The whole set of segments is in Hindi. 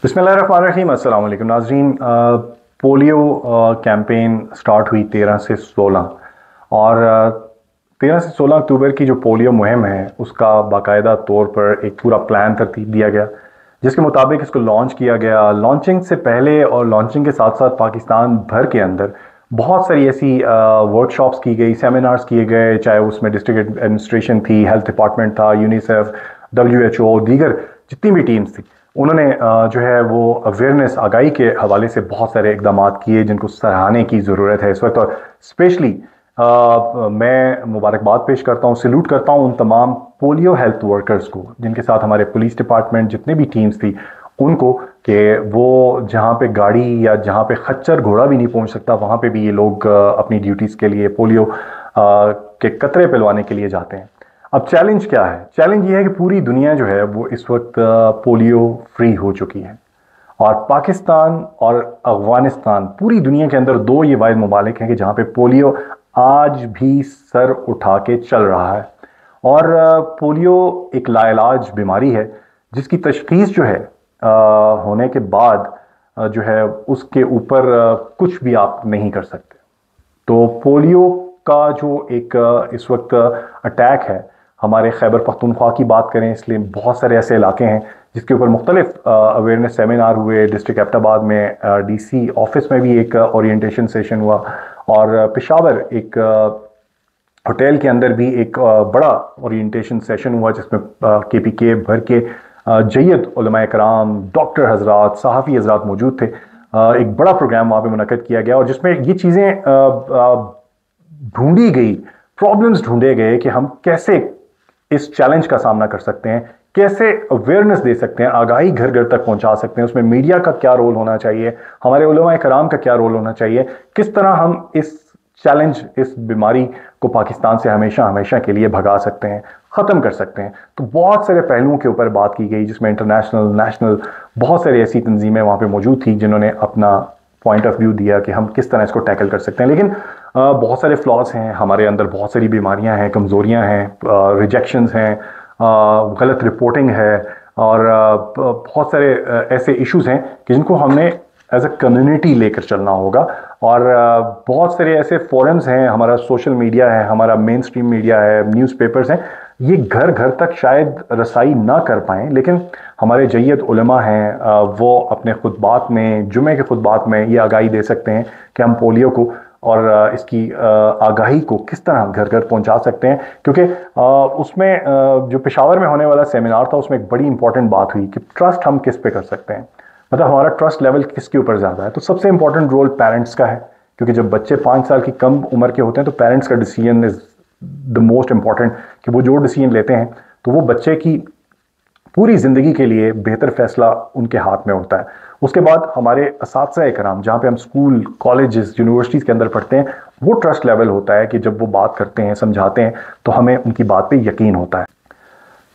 बिस्मिल्लाहिर्रहमानिर्रहीम। अस्सलाम वालेकुम नाज़रीन। पोलियो कैंपेन स्टार्ट हुई 13 से 16 और 13 से 16 अक्टूबर की जो पोलियो मुहिम है उसका बाकायदा तौर पर एक पूरा प्लान तरतीब दिया गया, जिसके मुताबिक इसको लॉन्च किया गया। लॉन्चिंग से पहले और लॉन्चिंग के साथ साथ पाकिस्तान भर के अंदर बहुत सारी ऐसी वर्कशॉप्स की गई, सेमिनार्स किए गए, चाहे उसमें डिस्ट्रिक्ट एडमिनिस्ट्रेशन थी, हेल्थ डिपार्टमेंट था, यूनिसेफ, WHO, दीगर जितनी भी टीम्स थी, उन्होंने जो है वो अवेयरनेस आगाही के हवाले से बहुत सारे इकदाम किए जिनको सराहने की ज़रूरत है इस वक्त। और स्पेशली मैं मुबारकबाद पेश करता हूँ, सैल्यूट करता हूँ उन तमाम पोलियो हेल्थ वर्कर्स को जिनके साथ हमारे पुलिस डिपार्टमेंट जितने भी टीम्स थी उनको, कि वो जहाँ पे गाड़ी या जहाँ पे खच्चर घोड़ा भी नहीं पहुँच सकता वहाँ पे भी ये लोग अपनी ड्यूटीज़ के लिए पोलियो के कतरे पिलवाने के लिए जाते हैं। अब चैलेंज क्या है? चैलेंज ये है कि पूरी दुनिया जो है वो इस वक्त पोलियो फ्री हो चुकी है, और पाकिस्तान और अफगानिस्तान पूरी दुनिया के अंदर दो ये वाहिद ममालिक हैं कि जहाँ पे पोलियो आज भी सर उठा के चल रहा है। और पोलियो एक लाइलाज बीमारी है जिसकी तशखीस जो है होने के बाद जो है उसके ऊपर कुछ भी आप नहीं कर सकते। तो पोलियो का जो एक इस वक्त अटैक है, हमारे खैबर पख्तूनख्वा की बात करें इसलिए बहुत सारे ऐसे इलाके हैं जिसके ऊपर मुख्तलिफ अवेयरनेस सेमिनार हुए। डिस्ट्रिक्ट एबटाबाद में DC ऑफिस में भी एक ओरिएंटेशन सेशन हुआ, और पेशावर एक होटल के अंदर भी एक बड़ा ओरिएंटेशन सेशन हुआ जिसमें KPK भर के जय्यद उलमा कराम, डॉक्टर हजरात, सहाफ़ी हजरात मौजूद थे। एक बड़ा प्रोग्राम वहाँ पे मुनक़द किया गया और जिसमें ये चीज़ें ढूंढी गई, प्रॉब्लम्स ढूंढे गए कि हम कैसे इस चैलेंज का सामना कर सकते हैं, कैसे अवेयरनेस दे सकते हैं, आगाही घर घर तक पहुंचा सकते हैं। उसमें मीडिया का क्या रोल होना चाहिए, हमारे उलमा कराम का क्या रोल होना चाहिए, किस तरह हम इस चैलेंज, इस बीमारी को पाकिस्तान से हमेशा हमेशा के लिए भगा सकते हैं, ख़त्म कर सकते हैं। तो बहुत सारे पहलुओं के ऊपर बात की गई जिसमें इंटरनेशनल, नेशनल बहुत सारी ऐसी तंजीमें वहाँ पे मौजूद थी जिन्होंने अपना पॉइंट ऑफ व्यू दिया कि हम किस तरह इसको टैकल कर सकते हैं। लेकिन बहुत सारे फ्लॉज हैं हमारे अंदर, बहुत सारी बीमारियां हैं, कमज़ोरियां हैं, रिजेक्शंस हैं, गलत रिपोर्टिंग है, और बहुत सारे ऐसे इश्यूज हैं कि जिनको हमने एज अ कम्युनिटी लेकर चलना होगा। और बहुत सारे ऐसे फोरम्स हैं, हमारा सोशल मीडिया है, हमारा मेन स्ट्रीम मीडिया है, न्यूज़पेपर्स हैं, ये घर घर तक शायद रसाई ना कर पाएँ, लेकिन हमारे जय्यद उलमा हैं, वो अपने खुतबात में, जुमे के खुतबात में ये आगाही दे सकते हैं कि हम पोलियो को और इसकी आगाही को किस तरह घर घर पहुंचा सकते हैं। क्योंकि उसमें जो पेशावर में होने वाला सेमिनार था उसमें एक बड़ी इंपॉर्टेंट बात हुई कि ट्रस्ट हम किस पे कर सकते हैं, मतलब हमारा ट्रस्ट लेवल किसके ऊपर ज़्यादा है। तो सबसे इंपॉर्टेंट रोल पेरेंट्स का है, क्योंकि जब बच्चे 5 साल की कम उम्र के होते हैं तो पेरेंट्स का decision is the most important, कि वो जो डिसीजन लेते हैं तो वो बच्चे की पूरी ज़िंदगी के लिए बेहतर फैसला उनके हाथ में होता है। उसके बाद हमारे असातिज़ा कराम, जहाँ पे हम स्कूल, कॉलेजेस, यूनिवर्सिटीज़ के अंदर पढ़ते हैं, वो ट्रस्ट लेवल होता है कि जब वो बात करते हैं, समझाते हैं, तो हमें उनकी बात पे यकीन होता है।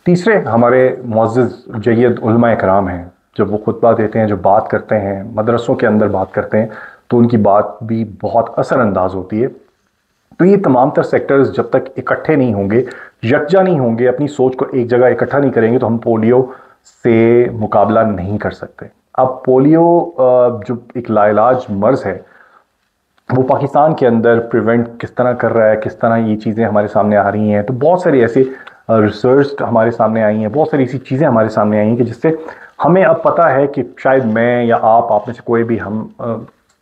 तीसरे हमारे मुअज़्ज़िज़ जय्यद उलमा कराम हैं, जब वो खुतबा देते हैं, जो बात करते हैं, मदरसों के अंदर बात करते हैं, तो उनकी बात भी बहुत असरअंदाज होती है। तो ये तमाम तर सेक्टर्स जब तक इकट्ठे नहीं होंगे, यकजा नहीं होंगे, अपनी सोच को एक जगह इकट्ठा नहीं करेंगे, तो हम पोलियो से मुकाबला नहीं कर सकते। अब पोलियो जो एक लाइलाज मर्ज है, वो पाकिस्तान के अंदर प्रिवेंट किस तरह कर रहा है, किस तरह ये चीज़ें हमारे सामने आ रही हैं, तो बहुत सारी ऐसी रिसर्च हमारे सामने आई हैं, बहुत सारी ऐसी चीज़ें हमारे सामने आई हैं कि जिससे हमें अब पता है कि शायद मैं या आप में से कोई भी हम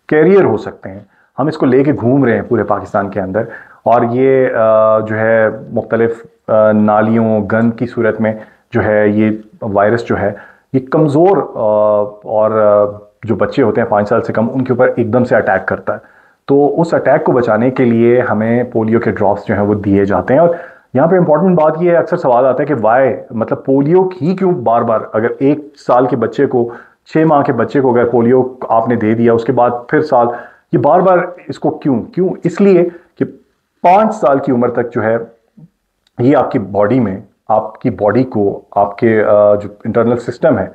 कैरियर हो सकते हैं। हम इसको लेके घूम रहे हैं पूरे पाकिस्तान के अंदर, और ये जो है मुख्तलिफ नालियों, गंद की सूरत में जो है ये वायरस जो है ये कमज़ोर और जो बच्चे होते हैं 5 साल से कम, उनके ऊपर एकदम से अटैक करता है। तो उस अटैक को बचाने के लिए हमें पोलियो के ड्रॉप्स जो हैं वो दिए जाते हैं। और यहाँ पे इंपॉर्टेंट बात ये है, अक्सर सवाल आता है कि वाई, मतलब पोलियो ही क्यों बार बार, अगर 1 साल के बच्चे को, 6 माह के बच्चे को अगर पोलियो आपने दे दिया, उसके बाद फिर साल, ये बार बार इसको क्यों क्यों? इसलिए कि 5 साल की उम्र तक जो है ये आपकी बॉडी में, आपकी बॉडी को, आपके जो इंटरनल सिस्टम है,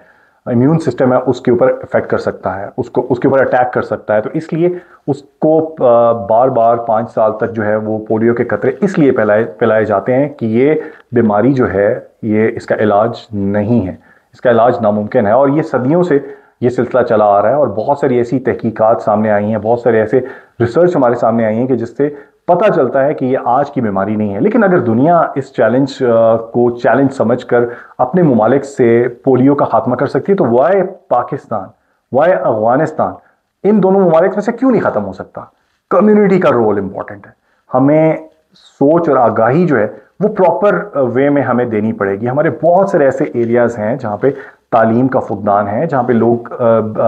इम्यून सिस्टम है, उसके ऊपर इफेक्ट कर सकता है, उसको उसके ऊपर अटैक कर सकता है। तो इसलिए उसको बार बार 5 साल तक जो है वो पोलियो के कतरे इसलिए पिलाए जाते हैं कि ये बीमारी जो है, ये इसका इलाज नहीं है, इसका इलाज नामुमकिन है। और ये सदियों से ये सिलसिला चला आ रहा है, और बहुत सारी ऐसी तहकीकात सामने आई हैं, बहुत सारे ऐसे रिसर्च हमारे सामने आई हैं कि जिससे पता चलता है कि ये आज की बीमारी नहीं है। लेकिन अगर दुनिया इस चैलेंज को चैलेंज समझकर अपने ममालिक से पोलियो का खात्मा कर सकती है, तो वाई पाकिस्तान, वाई अफगानिस्तान, इन दोनों ममालिक में से क्यों नहीं खत्म हो सकता? कम्युनिटी का रोल इंपॉर्टेंट है। हमें सोच और आगाही जो है वो प्रॉपर वे में हमें देनी पड़ेगी। हमारे बहुत सारे ऐसे एरियाज हैं जहाँ पे तालीम का फुकदान है, जहाँ पे लोग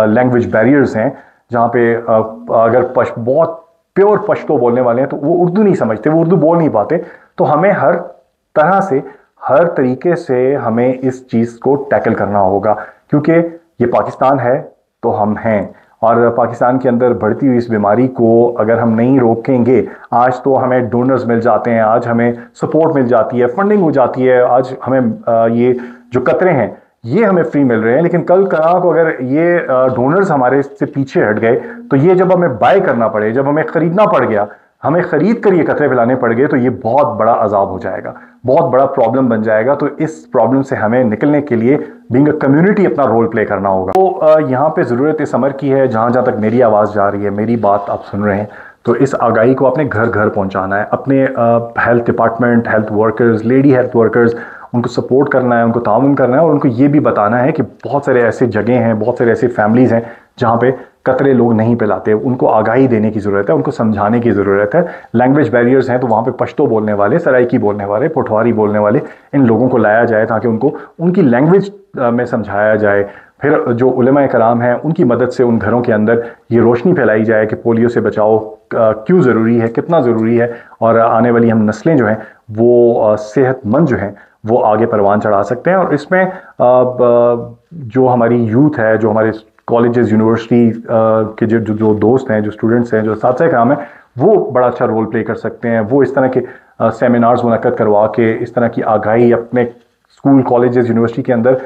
लैंग्वेज बैरियर्स हैं, जहाँ पे अगर बहुत प्योर पश्तो बोलने वाले हैं तो वो उर्दू नहीं समझते, वो उर्दू बोल नहीं पाते। तो हमें हर तरह से, हर तरीके से हमें इस चीज़ को टैकल करना होगा, क्योंकि ये पाकिस्तान है तो हम हैं। और पाकिस्तान के अंदर बढ़ती हुई इस बीमारी को अगर हम नहीं रोकेंगे, आज तो हमें डोनर्स मिल जाते हैं, आज हमें सपोर्ट मिल जाती है, फंडिंग हो जाती है, आज हमें ये जो कतरे हैं ये हमें फ्री मिल रहे हैं, लेकिन कल कल को अगर ये डोनर्स हमारे से पीछे हट गए तो ये जब हमें बाय करना पड़े, जब हमें खरीदना पड़ गया, हमें खरीद कर ये कतरे पिलाने पड़ गए, तो ये बहुत बड़ा अजाब हो जाएगा, बहुत बड़ा प्रॉब्लम बन जाएगा। तो इस प्रॉब्लम से हमें निकलने के लिए बीइंग अ कम्युनिटी अपना रोल प्ले करना होगा। तो यहाँ पे ज़रूरत इस अमर की है, जहाँ जहाँ तक मेरी आवाज़ जा रही है, मेरी बात आप सुन रहे हैं, तो इस आगाही को अपने घर घर पहुँचाना है। अपने health department, health workers, lady health workers, उनको सपोर्ट करना है, उनको ताउन करना है, और उनको ये भी बताना है कि बहुत सारे ऐसे जगह हैं, बहुत सारे ऐसे फैमिलीज़ हैं जहाँ पे कतरे लोग नहीं पिलाते। उनको आगाही देने की ज़रूरत है, उनको समझाने की ज़रूरत है। लैंग्वेज बैरियर्स हैं तो वहाँ पे पश्तो बोलने वाले, सराइकी बोलने वाले, पोठवारी बोलने वाले, इन लोगों को लाया जाए ताकि उनको उनकी लैंग्वेज में समझाया जाए। फिर जो उलमा कराम हैं उनकी मदद से उन घरों के अंदर ये रोशनी फैलाई जाए कि पोलियो से बचाव क्यों ज़रूरी है, कितना ज़रूरी है, और आने वाली हम नस्लें जो हैं वो सेहतमंद जो हैं वो आगे परवान चढ़ा सकते हैं। और इसमें जो हमारी यूथ है, जो हमारे कॉलेजेस, यूनिवर्सिटी के जो दोस्त हैं, जो स्टूडेंट्स हैं, जो साथी काम है, वो बड़ा अच्छा रोल प्ले कर सकते हैं। वो इस तरह के सेमिनार्स मुनक्कद करवा के इस तरह की आगाही अपने स्कूल, कॉलेजेस, यूनिवर्सिटी के अंदर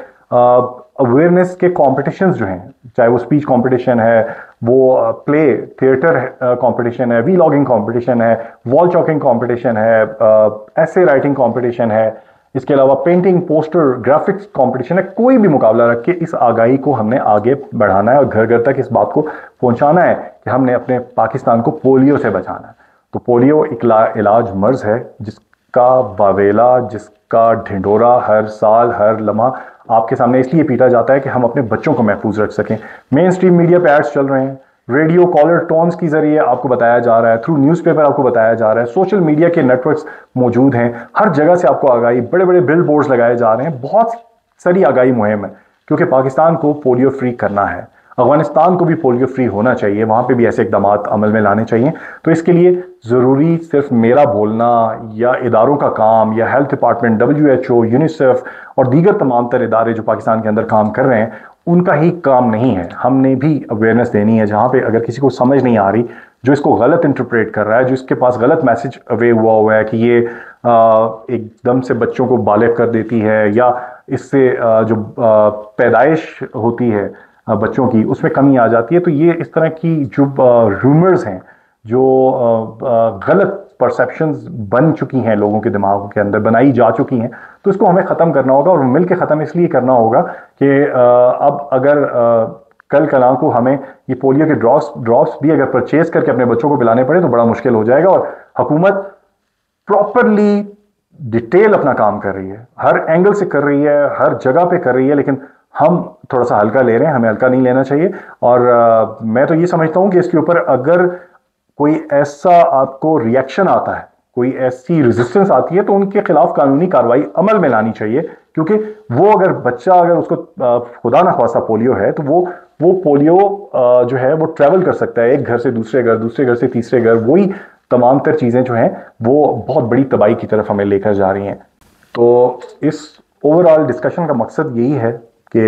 अवेयरनेस के कॉम्पिटिशन्स जो हैं, चाहे वो स्पीच कॉम्पिटिशन है, वो प्ले थिएटर कॉम्पिटिशन है, वीलॉगिंग कॉम्पिटिशन है, वॉल चॉकिंग कॉम्पिटिशन है, ऐसे राइटिंग कॉम्पिटिशन है, इसके अलावा पेंटिंग, पोस्टर, ग्राफिक्स कंपटीशन है, कोई भी मुकाबला रख के इस आगाही को हमने आगे बढ़ाना है और घर घर तक इस बात को पहुंचाना है कि हमने अपने पाकिस्तान को पोलियो से बचाना है। तो पोलियो एक इलाज मर्ज है जिसका बावेला, जिसका ढिंडोरा हर साल, हर लम्हा आपके सामने इसलिए पीटा जाता है कि हम अपने बच्चों को महफूज रख सकें। मेन स्ट्रीम मीडिया पे एड्स चल रहे हैं, रेडियो कॉलर टोन्स के जरिए आपको बताया जा रहा है, थ्रू न्यूज़पेपर आपको बताया जा रहा है, सोशल मीडिया के नेटवर्क्स मौजूद हैं, हर जगह से आपको आगाही, बड़े बड़े बिल बोर्ड्स लगाए जा रहे हैं, बहुत सारी आगाही मुहिम है, क्योंकि पाकिस्तान को पोलियो फ्री करना है। अफगानिस्तान को भी पोलियो फ्री होना चाहिए, वहाँ पे भी ऐसे इकदाम अमल में लाने चाहिए। तो इसके लिए ज़रूरी सिर्फ मेरा बोलना या इदारों का काम या हेल्थ डिपार्टमेंट, WHO, यूनिसेफ और दीगर तमाम तर इदारे जो पाकिस्तान के अंदर काम कर रहे हैं उनका ही काम नहीं है। हमने भी अवेयरनेस देनी है। जहाँ पे अगर किसी को समझ नहीं आ रही, जो इसको गलत इंटरप्रेट कर रहा है, जो इसके पास गलत मैसेज अवे हुआ है कि ये एकदम से बच्चों को बालिग कर देती है या इससे जो पैदाइश होती है बच्चों की उसमें कमी आ जाती है, तो ये इस तरह की जो रूमर्स हैं, जो गलत परसेप्शंस बन चुकी हैं लोगों के दिमागों के अंदर, बनाई जा चुकी हैं, तो इसको हमें ख़त्म करना होगा। और मिल के ख़त्म इसलिए करना होगा कि अब अगर कल कल को हमें ये पोलियो के ड्रॉप्स भी अगर परचेज करके अपने बच्चों को पिलाने पड़े तो बड़ा मुश्किल हो जाएगा। और हुकूमत प्रॉपरली डिटेल अपना काम कर रही है, हर एंगल से कर रही है, हर जगह पे कर रही है, लेकिन हम थोड़ा सा हल्का ले रहे हैं, हमें हल्का नहीं लेना चाहिए। और मैं तो ये समझता हूं कि इसके ऊपर अगर कोई ऐसा आपको रिएक्शन आता है, कोई ऐसी रेजिस्टेंस आती है, तो उनके खिलाफ कानूनी कार्रवाई अमल में लानी चाहिए, क्योंकि वो अगर बच्चा, अगर उसको खुदा ना ख्वास्ता पोलियो है, तो वो पोलियो जो है वो ट्रैवल कर सकता है एक घर से दूसरे घर, दूसरे घर से तीसरे घर। वही तमाम तर चीज़ें जो हैं वो बहुत बड़ी तबाही की तरफ हमें लेकर जा रही हैं। तो इस ओवरऑल डिस्कशन का मकसद यही है कि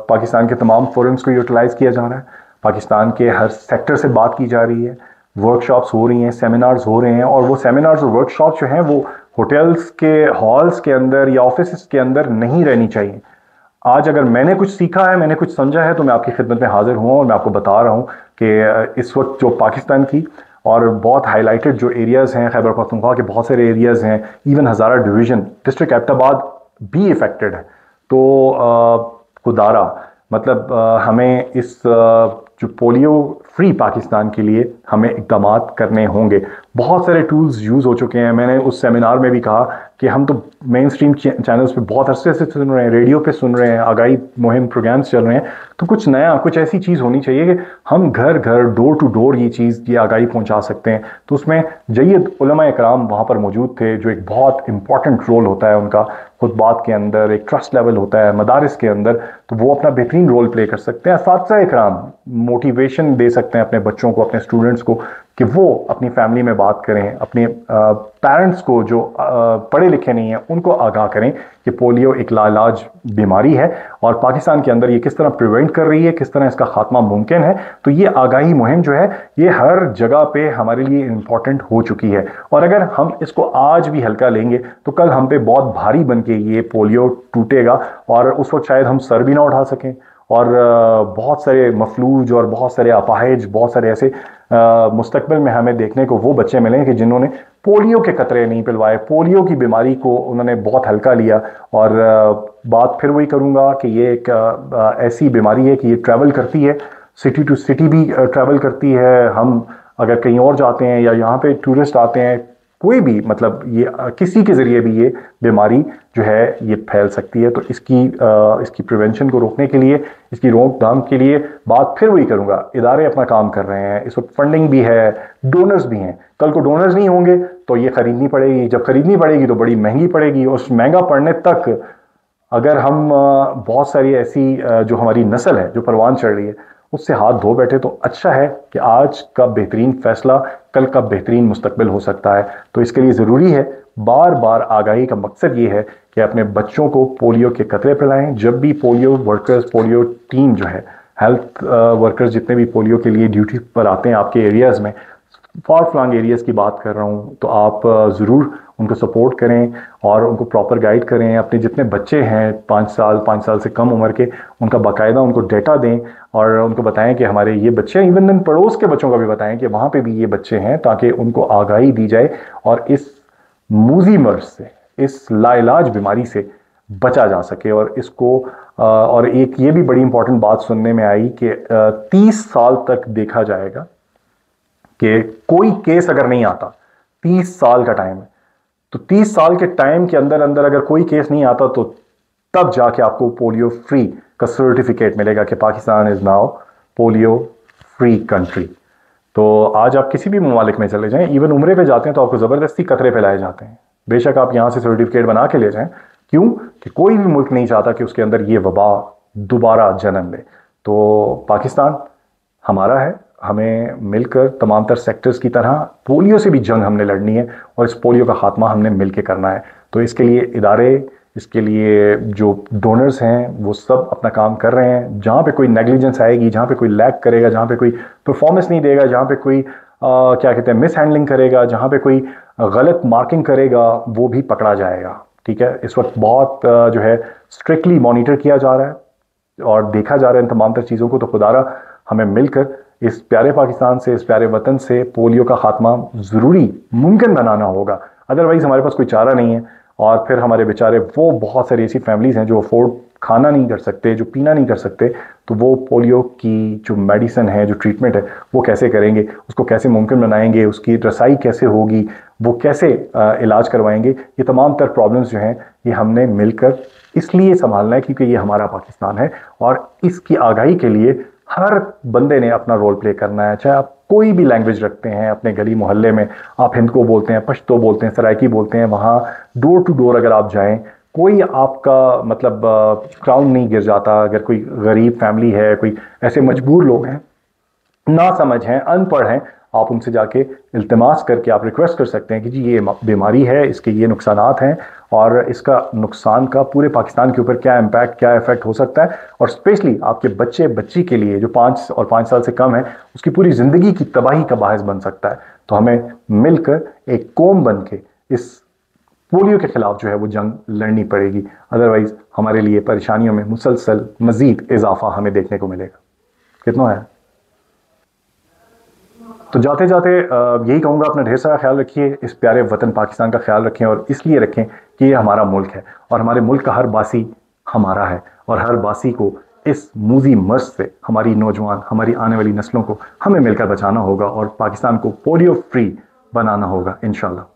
पाकिस्तान के तमाम फोरम्स को यूटिलाइज़ किया जा रहा है, पाकिस्तान के हर सेक्टर से बात की जा रही है, वर्कशॉप्स हो रही हैं, सेमिनार्स हो रहे हैं, और वो सेमिनार्स और वर्कशॉप्स जो हैं वो होटल्स के हॉल्स के अंदर या ऑफिस के अंदर नहीं रहनी चाहिए। आज अगर मैंने कुछ सीखा है, मैंने कुछ समझा है, तो मैं आपकी खिदमत में हाजिर हुआ और मैं आपको बता रहा हूँ कि इस वक्त जो पाकिस्तान की और बहुत हाईलाइटेड जो एरियाज़ हैं, खैबर पख्तूनख्वा के बहुत सारे एरियाज़ हैं, इवन हज़ारा डिवीज़न, डिस्ट्रिक्ट एबटाबाद भी इफेक्टेड है। तो कुदारा, मतलब हमें इस जो पोलियो फ्री पाकिस्तान के लिए हमें इक़दाम करने होंगे। बहुत सारे टूल्स यूज़ हो चुके हैं। मैंने उस सेमिनार में भी कहा कि हम तो मेन स्ट्रीम चैनल्स पे बहुत अरसे से सुन रहे हैं, रेडियो पे सुन रहे हैं, आगाही मुहिम प्रोग्राम्स चल रहे हैं। तो कुछ नया, कुछ ऐसी चीज़ होनी चाहिए कि हम घर घर, डोर टू डोर ये आगाही पहुंचा सकते हैं। तो उसमें जय्यद उलमा इकराम वहाँ पर मौजूद थे, जो एक बहुत इंपॉर्टेंट रोल होता है उनका खुतबात के अंदर, एक ट्रस्ट लेवल होता है मदारिस के अंदर, तो वो अपना बेहतरीन रोल प्ले कर सकते हैं। असातिज़ा इकराम मोटिवेशन दे सकते हैं अपने बच्चों को, अपने स्टूडेंट्स को, कि वो अपनी फैमिली में बात करें, अपने पेरेंट्स को जो पढ़े लिखे नहीं हैं उनको आगाह करें कि पोलियो एक लाइलाज बीमारी है और पाकिस्तान के अंदर ये किस तरह प्रिवेंट कर रही है, किस तरह इसका खात्मा मुमकिन है। तो ये आगाही मुहिम जो है ये हर जगह पे हमारे लिए इम्पॉर्टेंट हो चुकी है, और अगर हम इसको आज भी हल्का लेंगे तो कल हम पे बहुत भारी बन के ये पोलियो टूटेगा, और उस वक्त शायद हम सर भी ना उठा सकें, और बहुत सारे मफलूज और बहुत सारे अपाहिज, बहुत सारे ऐसे मुस्तकबिल में हमें देखने को वो बच्चे मिले कि जिन्होंने पोलियो के कतरे नहीं पिलवाए, पोलियो की बीमारी को उन्होंने बहुत हल्का लिया। और बात फिर वही करूँगा कि ये एक ऐसी बीमारी है कि ये ट्रैवल करती है, सिटी टू सिटी भी ट्रैवल करती है। हम अगर कहीं और जाते हैं या यहाँ पे टूरिस्ट आते हैं, कोई भी, मतलब ये किसी के ज़रिए भी ये बीमारी जो है ये फैल सकती है। तो इसकी प्रिवेंशन को रोकने के लिए, इसकी रोकथाम के लिए बात फिर वही करूँगा, इदारे अपना काम कर रहे हैं, इस वक्त फंडिंग भी है, डोनर्स भी हैं। कल को डोनर्स नहीं होंगे तो ये ख़रीदनी पड़ेगी, जब ख़रीदनी पड़ेगी तो बड़ी महंगी पड़ेगी। उस महंगा पड़ने तक अगर हम बहुत सारी ऐसी जो हमारी नस्ल है जो परवान चढ़ रही है उससे हाथ धो बैठे तो अच्छा है कि आज का बेहतरीन फैसला कल का बेहतरीन मुस्तकबिल हो सकता है। तो इसके लिए ज़रूरी है, बार बार आगाही का मकसद ये है कि अपने बच्चों को पोलियो के कतरे पिलाएं। जब भी पोलियो वर्कर्स, पोलियो टीम जो है, हेल्थ वर्कर्स जितने भी पोलियो के लिए ड्यूटी पर आते हैं आपके एरियाज़ में, फार फ्लंग एरियाज़ की बात कर रहा हूँ, तो आप ज़रूर उनको सपोर्ट करें और उनको प्रॉपर गाइड करें। अपने जितने बच्चे हैं 5 साल से कम उम्र के, उनका बाकायदा उनको डेटा दें और उनको बताएं कि हमारे ये बच्चे हैं। इवन पड़ोस के बच्चों का भी बताएं कि वहाँ पे भी ये बच्चे हैं, ताकि उनको आगाही दी जाए और इस मूजी मर्ज से, इस लाइलाज बीमारी से बचा जा सके। और इसको और एक ये भी बड़ी इंपॉर्टेंट बात सुनने में आई कि 30 साल तक देखा जाएगा कि कोई केस अगर नहीं आता, 30 साल का टाइम है, तो 30 साल के टाइम के अंदर अंदर अगर कोई केस नहीं आता तो तब जाके आपको पोलियो फ्री का सर्टिफिकेट मिलेगा कि Pakistan is now polio free country. तो आज आप किसी भी ममालिक में चले जाएं, इवन उम्रे पे जाते हैं तो आपको ज़बरदस्ती कतरे पिलाए जाते हैं। बेशक आप यहाँ से सर्टिफिकेट बना के ले जाएं, क्यों कि कोई भी मुल्क नहीं चाहता कि उसके अंदर ये वबा दोबारा जन्म ले। तो पाकिस्तान हमारा है, हमें मिलकर तमाम तर सेक्टर्स की तरह पोलियो से भी जंग हमने लड़नी है और इस पोलियो का खात्मा हमने मिलकर करना है। तो इसके लिए इदारे, इसके लिए जो डोनर्स हैं वो सब अपना काम कर रहे हैं। जहाँ पे कोई नेग्लिजेंस आएगी, जहाँ पे कोई लैग करेगा, जहाँ पे कोई परफॉर्मेंस नहीं देगा, जहाँ पे कोई क्या कहते हैं मिस हैंडलिंग करेगा, जहाँ पे कोई गलत मार्किंग करेगा, वो भी पकड़ा जाएगा। ठीक है, इस वक्त बहुत जो है स्ट्रिक्टली मॉनिटर किया जा रहा है और देखा जा रहा है इन तमाम तर चीज़ों को। तो खुदारा हमें मिलकर इस प्यारे पाकिस्तान से, इस प्यारे वतन से पोलियो का खात्मा ज़रूरी मुमकिन बनाना होगा। अदरवाइज़ हमारे पास कोई चारा नहीं है और फिर हमारे बेचारे, वो बहुत सारी ऐसी फैमिलीज़ हैं जो अफोर्ड खाना नहीं कर सकते, जो पीना नहीं कर सकते, तो वो पोलियो की जो मेडिसिन है, जो ट्रीटमेंट है, वो कैसे करेंगे, उसको कैसे मुमकिन बनाएंगे, उसकी रसाई कैसे होगी, वो कैसे इलाज करवाएंगे। ये तमाम तर प्रॉब्लम्स जो हैं ये हमने मिलकर इसलिए संभालना है क्योंकि ये हमारा पाकिस्तान है और इसकी आगाही के लिए हर बंदे ने अपना रोल प्ले करना है। चाहे आप कोई भी लैंग्वेज रखते हैं अपने गली मोहल्ले में, आप हिंदको बोलते हैं, पश्तो बोलते हैं, सराइकी बोलते हैं, वहाँ डोर टू डोर अगर आप जाएं, कोई आपका मतलब क्राउन नहीं गिर जाता। अगर कोई गरीब फैमिली है, कोई ऐसे मजबूर लोग हैं, ना समझ हैं, अनपढ़ हैं, आप उनसे जाके इल्तिमास करके आप रिक्वेस्ट कर सकते हैं कि जी ये बीमारी है, इसके ये नुकसानात हैं और इसका नुकसान का पूरे पाकिस्तान के ऊपर क्या इम्पैक्ट, क्या इफेक्ट हो सकता है, और स्पेशली आपके बच्चे बच्ची के लिए जो 5 साल से कम है, उसकी पूरी ज़िंदगी की तबाही का बायस बन सकता है। तो हमें मिलकर एक कौम बन के इस पोलियो के खिलाफ जो है वो जंग लड़नी पड़ेगी। अदरवाइज हमारे लिए परेशानियों में मुसलसल मज़ीद इजाफा हमें देखने को मिलेगा। कितना है? तो जाते जाते यही कहूँगा, अपना ढेर सारा ख्याल रखिए, इस प्यारे वतन पाकिस्तान का ख्याल रखें और इसलिए रखें कि ये हमारा मुल्क है और हमारे मुल्क का हर बासी हमारा है और हर बासी को इस मूजी मर्ज से हमारी नौजवान, हमारी आने वाली नस्लों को हमें मिलकर बचाना होगा और पाकिस्तान को पोलियो फ्री बनाना होगा इंशाल्लाह।